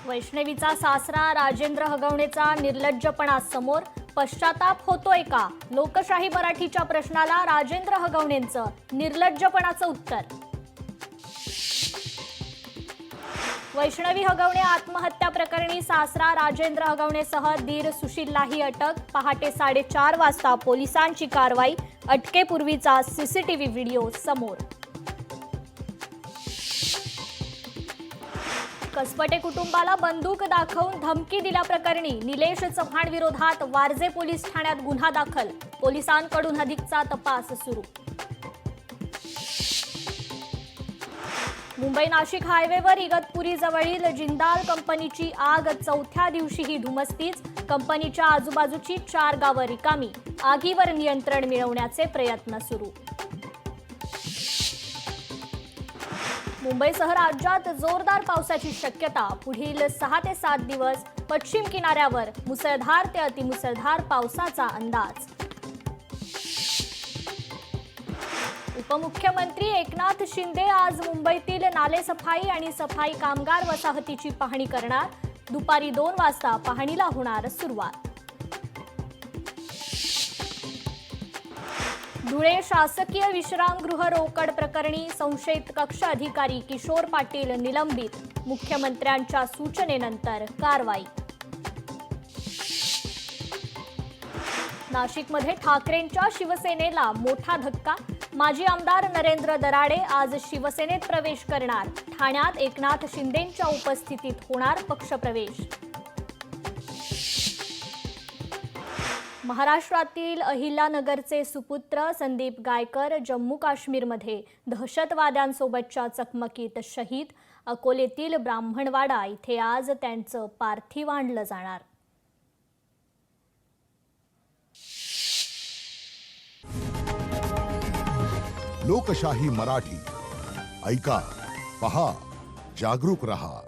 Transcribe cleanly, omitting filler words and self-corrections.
वैष्णवीचा सासरा राजेंद्र हगवणेचा निर्लज्जपणा समोर, पश्चाताप होतोय का? लोकशाही मराठीच्या प्रश्नाला राजेंद्र हगवणेंचं निर्लज्जपणाचं उत्तर. वैष्णवी हगवणे आत्महत्या प्रकरणी सासरा राजेंद्र हगवणेसह दीर सुशीललाही अटक. पहाटे 4:30 वाजता पोलिसांची कारवाई. अटकेपूर्वीचा सीसीटीव्ही व्हिडिओ समोर. कसपटे कुटुंबाला बंदूक दाखवून धमकी दिल्याप्रकरणी निलेश चव्हाण विरोधात वारजे पोलीस ठाण्यात गुन्हा दाखल. पोलिसांकडून अधिकचा तपास सुरू. मुंबई नाशिक हायवेवर इगतपुरी जवळील जिंदाल कंपनीची आग चौथ्या दिवशीही धुमसतीच. कंपनीच्या आजूबाजूची 4 गावं रिकामी. आगीवर नियंत्रण मिळवण्याचे प्रयत्न सुरू. मुंबईसह राज्यात जोरदार पावसाची शक्यता. पुढील 6 ते 7 दिवस पश्चिम किनाऱ्यावर मुसळधार ते अतिमुसळधार पावसाचा अंदाज. उपमुख्यमंत्री एकनाथ शिंदे आज मुंबईतील नालेसफाई आणि सफाई कामगार वसाहतीची पाहणी करणार. दुपारी 2 वाजता पाहणीला होणार सुरुवात. धुळे शासकीय विश्रामगृह रोकड प्रकरणी संशयित कक्ष अधिकारी किशोर पाटील निलंबित. मुख्यमंत्र्यांच्या सूचनेनंतर कारवाई. नाशिकमध्ये ठाकरेंच्या शिवसेनेला मोठा धक्का. माजी आमदार नरेंद्र दराडे आज शिवसेनेत प्रवेश करणार. ठाण्यात एकनाथ शिंदेंच्या उपस्थितीत होणार पक्षप्रवेश. महाराष्ट्रातील अहिल्यानगरचे सुपुत्र संदीप गायकर जम्मू काश्मीरमध्ये दहशतवाद्यांसोबतच्या चकमकीत शहीद. अकोलेतील ब्राह्मणवाडा इथे आज त्यांचं पार्थिव आणलं जाणार. लोकशाही मराठी ऐका, पहा, जागरूक रहा.